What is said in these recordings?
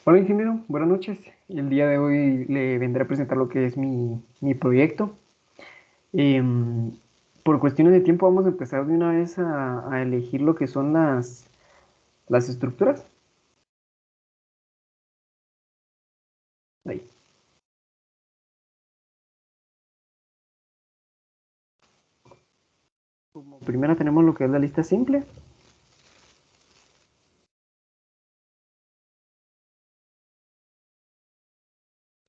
Hola ingeniero, buenas noches. El día de hoy le vendré a presentar lo que es mi proyecto. Em, por cuestiones de tiempo vamos a empezar de una vez a elegir lo que son las estructuras. Ahí. Como primera tenemos lo que es la lista simple.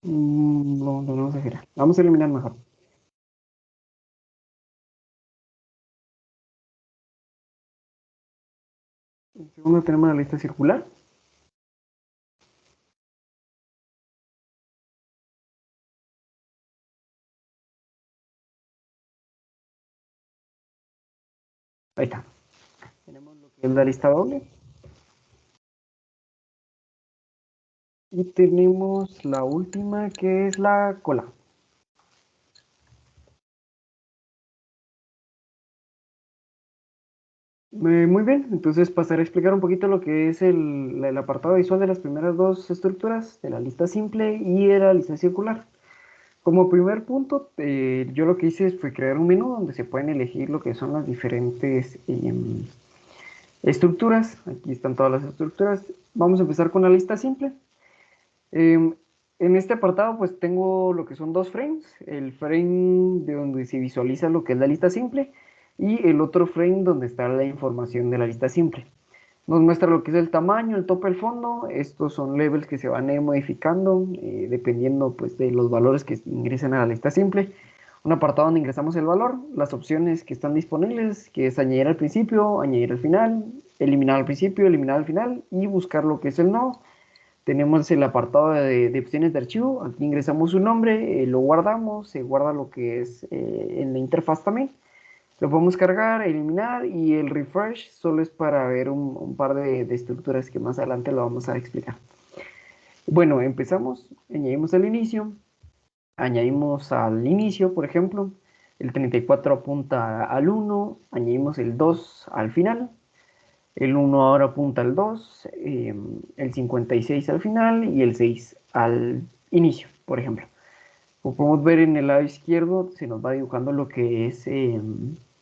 Lo vamos a girar. Vamos a eliminar mejor. En segundo tenemos la lista circular. Ahí está. Tenemos lo que es la lista doble. Y tenemos la última que es la cola. Muy bien, entonces pasaré a explicar un poquito lo que es el apartado visual de las primeras dos estructuras, de la lista simple y de la lista circular. Como primer punto, yo lo que hice fue crear un menú donde se pueden elegir lo que son las diferentes estructuras. Aquí están todas las estructuras. Vamos a empezar con la lista simple. Em, en este apartado pues tengo lo que son dos frames, el frame de donde se visualiza lo que es la lista simple y el otro frame donde está la información de la lista simple. Nos muestra lo que es el tamaño, el tope, el fondo. Estos son levels que se van a ir modificando dependiendo pues, de los valores que ingresen a la lista simple. Un apartado donde ingresamos el valor, las opciones que están disponibles, que es añadir al principio, añadir al final, eliminar al principio, eliminar al final y buscar lo que es el nodo. Tenemos el apartado de opciones de archivo, aquí ingresamos un nombre, lo guardamos, se guarda lo que es en la interfaz también. Lo podemos cargar, eliminar y el refresh solo es para ver un par de estructuras que más adelante lo vamos a explicar. Bueno, empezamos, añadimos al inicio, por ejemplo, el 34 apunta al 1, añadimos el 2 al final, el 1 ahora apunta al 2, el 56 al final y el 6 al inicio, por ejemplo. Como podemos ver en el lado izquierdo, se nos va dibujando lo que es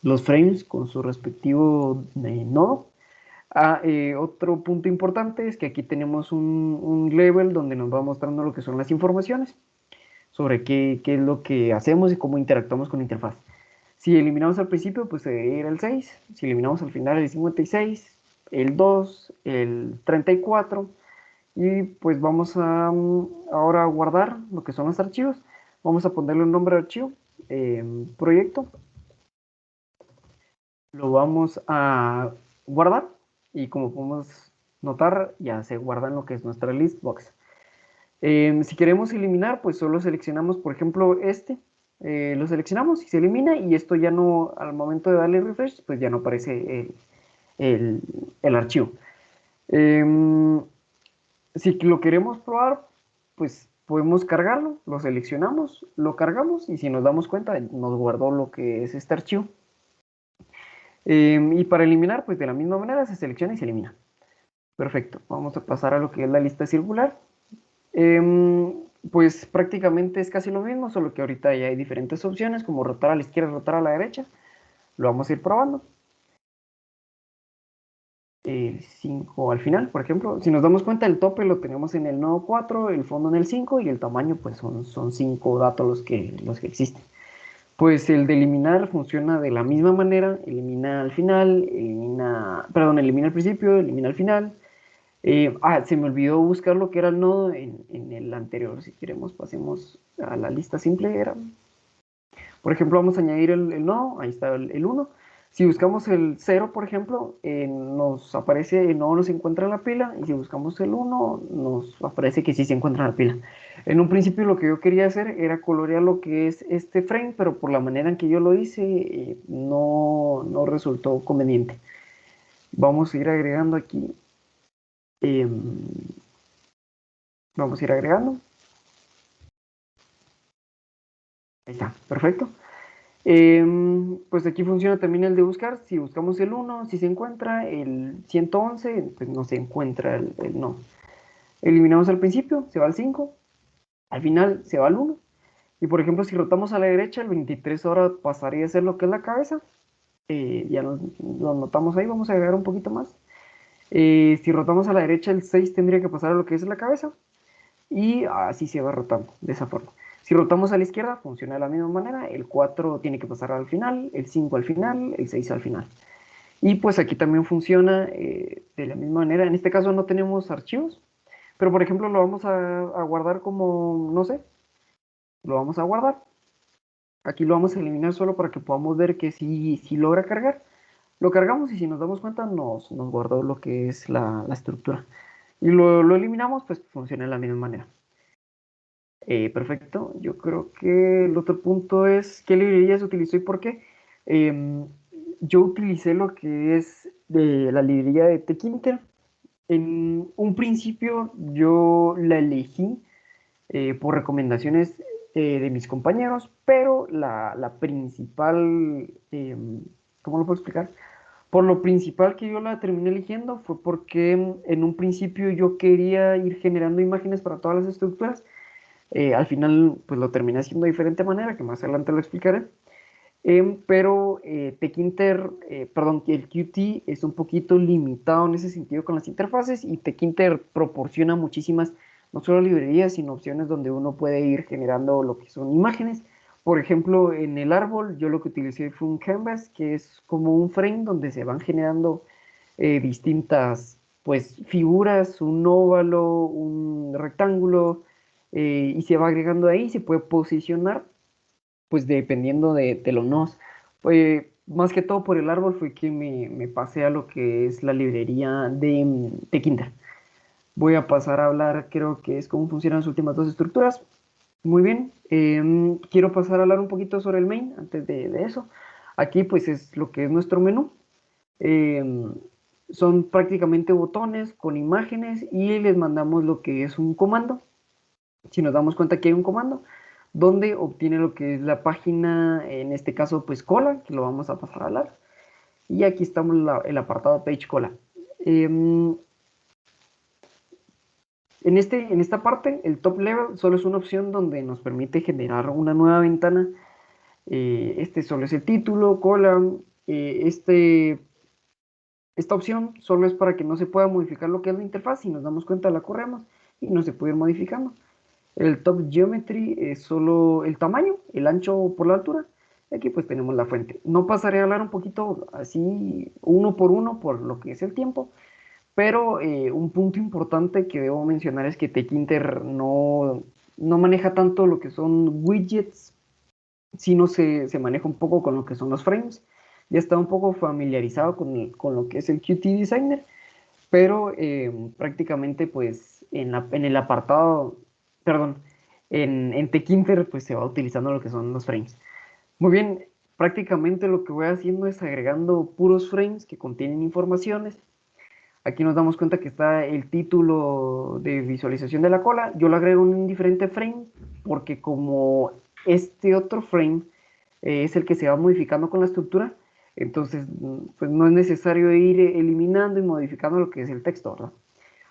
los frames con su respectivo nodo. Otro punto importante es que aquí tenemos un level donde nos va mostrando lo que son las informaciones sobre qué es lo que hacemos y cómo interactuamos con la interfaz. Si eliminamos al principio, pues se debe ir el 6. Si eliminamos al final el 56, el 2, el 34. Y pues vamos a ahora a guardar lo que son los archivos. Vamos a ponerle un nombre de archivo, proyecto. Lo vamos a guardar y como podemos notar ya se guarda en lo que es nuestra list box. Si queremos eliminar, pues solo seleccionamos, por ejemplo, lo seleccionamos y se elimina y esto ya no, al momento de darle refresh, pues ya no aparece el, el archivo. Eh, si lo queremos probar, pues podemos cargarlo, lo seleccionamos, lo cargamos y si nos damos cuenta nos guardó lo que es este archivo. Y para eliminar, pues de la misma manera se selecciona y se elimina. Perfecto, vamos a pasar a lo que es la lista circular. Eh, pues prácticamente es casi lo mismo, solo que ahorita ya hay diferentes opciones como rotar a la izquierda, rotar a la derecha. Lo vamos a ir probando. El 5 al final, por ejemplo. Si nos damos cuenta, el tope lo tenemos en el nodo 4, el fondo en el 5 y el tamaño pues son 5 datos los que existen. Pues el de eliminar funciona de la misma manera, elimina al final, elimina al principio, elimina al final. Se me olvidó buscar lo que era el nodo en el anterior, si queremos pasemos a la lista simple, por ejemplo, vamos a añadir el nodo, ahí está el 1. Si buscamos el 0, por ejemplo, nos aparece el nodo no se encuentra en la pila, y si buscamos el 1, nos aparece que sí se encuentra en la pila. En un principio lo que yo quería hacer era colorear lo que es este frame, pero por la manera en que yo lo hice, no resultó conveniente. Vamos a ir agregando aquí, eh, vamos a ir agregando, ahí está, perfecto. Pues aquí funciona también el de buscar. Si buscamos el 1, si se encuentra, el 111, pues no se encuentra el no. Eliminamos al principio, se va al 5, al final se va al 1. Y por ejemplo, si rotamos a la derecha, el 23 ahora pasaría a ser lo que es la cabeza. Ya lo notamos ahí, vamos a agregar un poquito más. Si rotamos a la derecha, el 6 tendría que pasar a lo que es la cabeza. Y así se va rotando, de esa forma. Si rotamos a la izquierda, funciona de la misma manera. El 4 tiene que pasar al final, el 5 al final, el 6 al final. Y pues aquí también funciona de la misma manera. En este caso no tenemos archivos, pero por ejemplo lo vamos a guardar como, no sé, lo vamos a guardar. Aquí lo vamos a eliminar solo para que podamos ver que si logra cargar. Lo cargamos y si nos damos cuenta nos guardó lo que es la estructura. Y lo eliminamos, pues funciona de la misma manera. Perfecto. Yo creo que el otro punto es qué librerías utilizó y por qué. Em, yo utilicé lo que es de la librería de Tkinter. En un principio yo la elegí por recomendaciones de mis compañeros, pero la principal, ¿cómo lo puedo explicar? Por lo principal que yo la terminé eligiendo fue porque en un principio yo quería ir generando imágenes para todas las estructuras. Al final, pues lo terminé haciendo de diferente manera, que más adelante lo explicaré. Pero Tkinter, perdón, el Qt es un poquito limitado en ese sentido con las interfaces y Tkinter proporciona muchísimas, no solo librerías, sino opciones donde uno puede ir generando lo que son imágenes. Por ejemplo, en el árbol yo lo que utilicé fue un canvas, que es como un frame donde se van generando distintas pues figuras, un óvalo, un rectángulo, y se va agregando ahí, se puede posicionar pues dependiendo de los nodos. Pues, más que todo por el árbol fue que me pasé a lo que es la librería de Kinder. Voy a pasar a hablar, creo que es cómo funcionan las últimas dos estructuras. Muy bien, quiero pasar a hablar un poquito sobre el main antes de eso. Aquí pues es lo que es nuestro menú. Em, Son prácticamente botones con imágenes y les mandamos lo que es un comando. Si nos damos cuenta que hay un comando donde obtiene lo que es la página, en este caso pues cola, que lo vamos a pasar a hablar. Y aquí estamos el apartado page cola. Em, en esta parte, el top level solo es una opción donde nos permite generar una nueva ventana. Este solo es el título, cola. Esta opción solo es para que no se pueda modificar lo que es la interfaz. Si nos damos cuenta, la corremos y no se puede ir modificando. El top geometry es solo el tamaño, el ancho por la altura. Aquí pues tenemos la fuente. No pasaré a hablar un poquito así uno por lo que es el tiempo, pero un punto importante que debo mencionar es que Tkinter no maneja tanto lo que son widgets, sino se maneja un poco con lo que son los frames. Ya está un poco familiarizado con lo que es el Qt Designer, pero prácticamente pues en el apartado, perdón, en Tkinter pues se va utilizando lo que son los frames. Muy bien, prácticamente lo que voy haciendo es agregando puros frames que contienen informaciones. Aquí nos damos cuenta que está el título de visualización de la cola. Yo lo agrego en un diferente frame porque como este otro frame es el que se va modificando con la estructura, entonces pues no es necesario ir eliminando y modificando lo que es el texto, ¿verdad?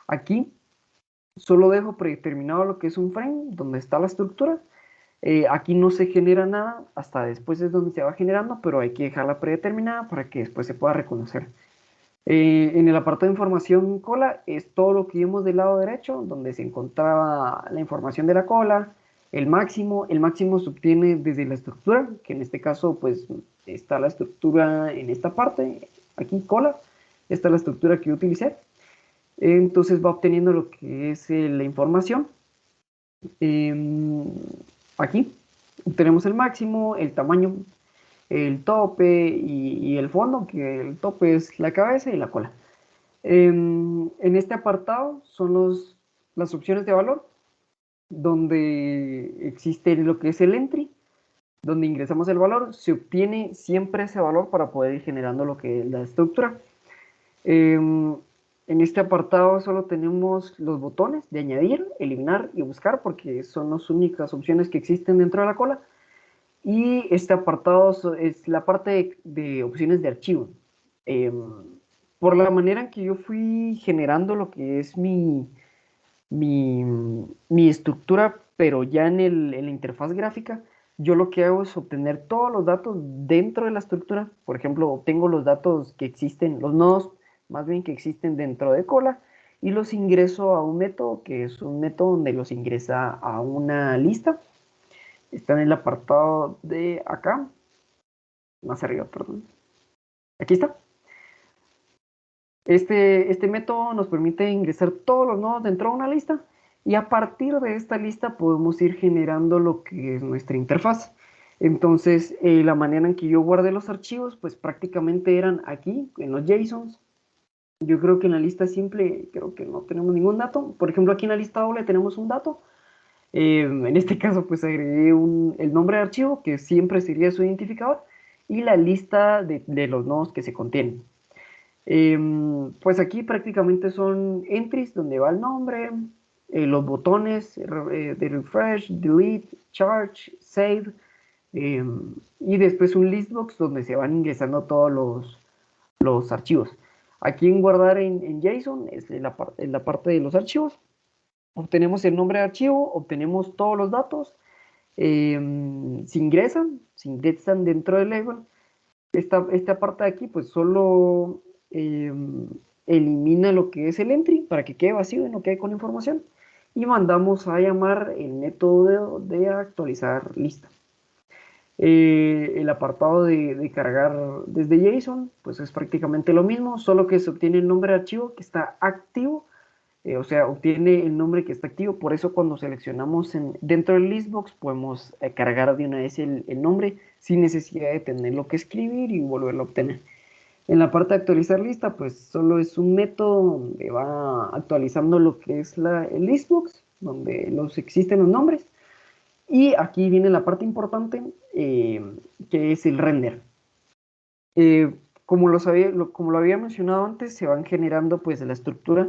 Aquí solo dejo predeterminado lo que es un frame, donde está la estructura. Aquí no se genera nada, hasta después es donde se va generando, pero hay que dejarla predeterminada para que después se pueda reconocer. En el apartado de información cola es todo lo que vimos del lado derecho, donde se encontraba la información de la cola, el máximo se obtiene desde la estructura, que en este caso pues está la estructura en esta parte, aquí cola, esta es la estructura que yo utilicé, entonces va obteniendo lo que es la información. Aquí tenemos el máximo, el tamaño, el tope y el fondo, que el tope es la cabeza y la cola. En este apartado son las opciones de valor, donde existe lo que es el entry, donde ingresamos el valor, se obtiene siempre ese valor para poder ir generando lo que es la estructura. En este apartado solo tenemos los botones de añadir, eliminar y buscar, porque son las únicas opciones que existen dentro de la cola. Y este apartado es la parte de opciones de archivo. Por la manera en que yo fui generando lo que es mi, mi estructura, pero ya en la interfaz gráfica, yo lo que hago es obtener todos los datos dentro de la estructura. Por ejemplo, obtengo los datos que existen, los nodos más bien que existen dentro de cola, y los ingreso a un método que es un método donde los ingresa a una lista. Está en el apartado de acá, más arriba, perdón. Aquí está. Este método nos permite ingresar todos los nodos dentro de una lista y a partir de esta lista podemos ir generando lo que es nuestra interfaz. Entonces, la manera en que yo guardé los archivos, pues prácticamente eran aquí, en los JSONs. Yo creo que en la lista simple, creo que no tenemos ningún dato. Por ejemplo, aquí en la lista doble tenemos un dato. En este caso, pues agregué el nombre de archivo, que siempre sería su identificador, y la lista de los nodos que se contienen. Pues aquí prácticamente son entries donde va el nombre, los botones de refresh, delete, charge, save, y después un listbox donde se van ingresando todos los archivos. Aquí en guardar en JSON es en la parte de los archivos. Obtenemos el nombre de archivo, obtenemos todos los datos, se ingresan dentro del label. Esta parte de aquí pues solo eh, elimina lo que es el entry para que quede vacío y no quede con información. Y mandamos a llamar el método de actualizar lista. El apartado de cargar desde JSON, pues es prácticamente lo mismo, solo que se obtiene el nombre de archivo que está activo, o sea, obtiene el nombre que está activo. Por eso cuando seleccionamos dentro del listbox podemos cargar de una vez el nombre sin necesidad de tenerlo que escribir y volverlo a obtener. En la parte de actualizar lista, pues solo es un método donde va actualizando lo que es el listbox, donde existen los nombres. Y aquí viene la parte importante, que es el render. Eh, como lo había mencionado antes, se van generando pues la estructura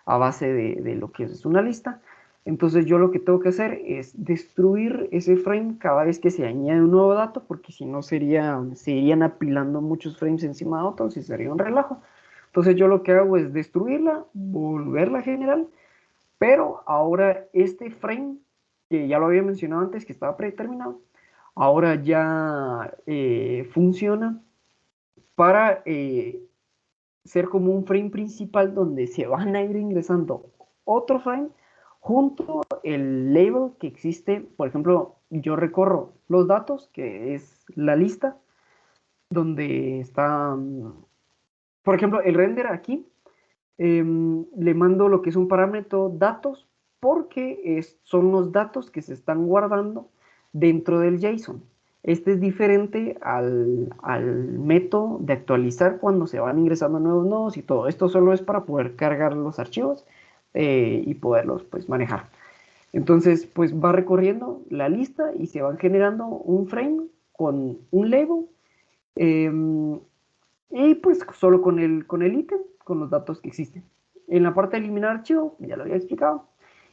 a base de lo que es una lista. Entonces yo lo que tengo que hacer es destruir ese frame cada vez que se añade un nuevo dato, porque si no se irían apilando muchos frames encima de otros y sería un relajo. Entonces yo lo que hago es destruirla, volverla a generar, pero ahora este frame, que ya lo había mencionado antes, que estaba predeterminado, ahora ya funciona para ser como un frame principal donde se van a ir ingresando otro frame junto el label que existe. Por ejemplo, yo recorro los datos, que es la lista, donde está, por ejemplo, el render aquí. Le mando lo que es un parámetro datos porque son los datos que se están guardando dentro del JSON. Este es diferente al método de actualizar cuando se van ingresando nuevos nodos y todo. Esto solo es para poder cargar los archivos y poderlos pues manejar. Entonces pues va recorriendo la lista y se van generando un frame con un label, eh, y pues solo con el ítem, con los datos que existen. En la parte de eliminar archivo, ya lo había explicado.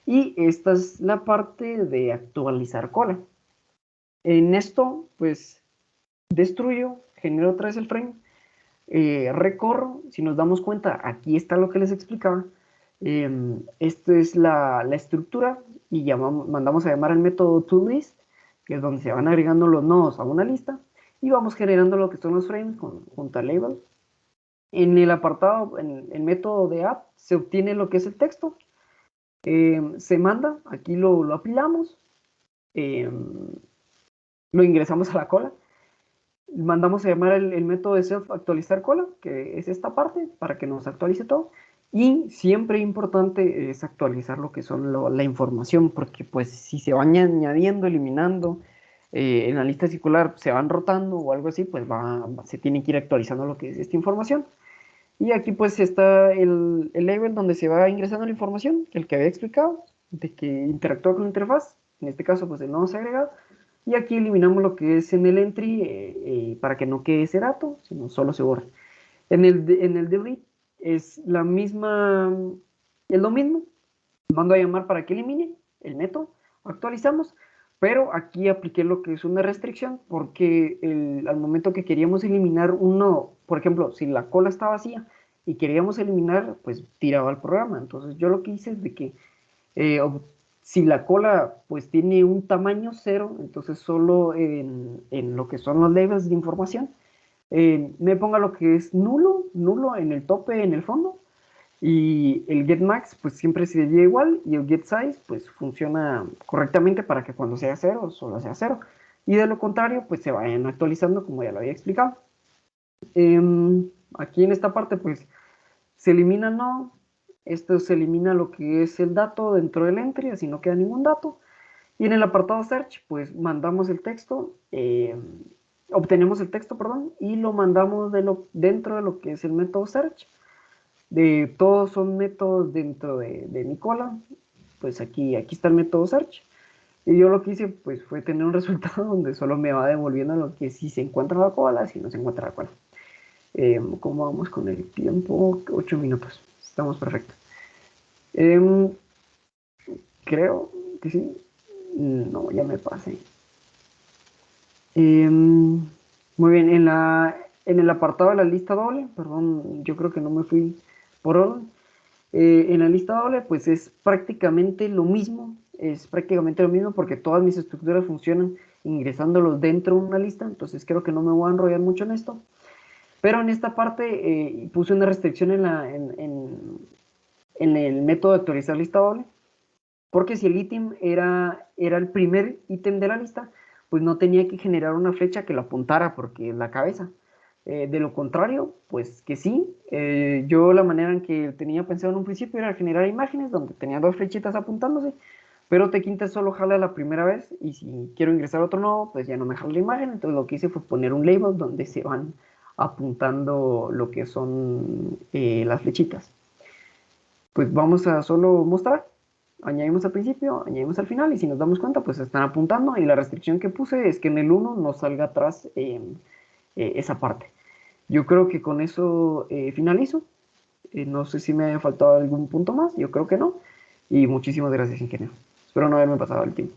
Y esta es la parte de actualizar cola. En esto, pues destruyo, genero otra vez el frame, recorro. Si nos damos cuenta, aquí está lo que les explicaba. Esto es la estructura y mandamos a llamar el método toList, que es donde se van agregando los nodos a una lista y vamos generando lo que son los frames junto al label. En el apartado, en el método de app, se obtiene lo que es el texto, se manda, aquí lo apilamos, eh, lo ingresamos a la cola, mandamos a llamar el método de self actualizar cola, que es esta parte, para que nos actualice todo, y siempre importante es actualizar lo que son la información, porque pues si se van añadiendo, eliminando, en la lista circular se van rotando o algo así, pues se tiene que ir actualizando lo que es esta información. Y aquí pues está el label donde se va ingresando la información, el que había explicado, de que interactúa con la interfaz, en este caso pues el nodo se ha agregado, y aquí eliminamos lo que es en el entry para que no quede ese dato, sino solo se borre. En el delete es es lo mismo, mando a llamar para que elimine el método, actualizamos, pero aquí apliqué lo que es una restricción porque al momento que queríamos eliminar un nodo, por ejemplo, si la cola está vacía y queríamos eliminar, pues tiraba el programa. Entonces yo lo que hice es de que Si la cola pues tiene un tamaño cero, entonces solo en lo que son los labels de información, me ponga lo que es nulo, nulo en el tope, en el fondo, y el getMax pues siempre sería igual, y el getSize pues funciona correctamente para que cuando sea cero, solo sea cero, y de lo contrario pues se vayan actualizando como ya lo había explicado. Aquí en esta parte pues se elimina no, esto se elimina lo que es el dato dentro del entry, así no queda ningún dato. Y en el apartado search, pues mandamos el texto, obtenemos el texto, perdón, y lo mandamos dentro de lo que es el método search. Todos son métodos dentro de mi cola, pues aquí está el método search. Y yo lo que hice pues fue tener un resultado donde solo me va devolviendo lo que si se encuentra la cola, si no se encuentra la cola. ¿Cómo vamos con el tiempo? 8 minutos. Estamos perfectos. Eh, Creo que sí. No, ya me pasé. Muy bien, en el apartado de la lista doble, perdón, yo creo que no me fui por orden. En la lista doble, pues es prácticamente lo mismo porque todas mis estructuras funcionan ingresándolos dentro de una lista, entonces creo que no me voy a enrollar mucho en esto. Pero en esta parte puse una restricción en el método de actualizar lista doble, porque si el ítem era el primer ítem de la lista, pues no tenía que generar una flecha que lo apuntara porque es la cabeza. De lo contrario, pues que sí. Yo la manera en que tenía pensado en un principio era generar imágenes donde tenía dos flechitas apuntándose, pero Tequinter solo jala la primera vez y si quiero ingresar otro nodo, pues ya no me jala la imagen. Entonces lo que hice fue poner un label donde se van apuntando lo que son las flechitas. Pues vamos a solo mostrar. Añadimos al principio, añadimos al final y si nos damos cuenta pues están apuntando y la restricción que puse es que en el 1 no salga atrás esa parte. Yo creo que con eso finalizo. No sé si me haya faltado algún punto más, yo creo que no. Y muchísimas gracias, ingeniero. Espero no haberme pasado el tiempo.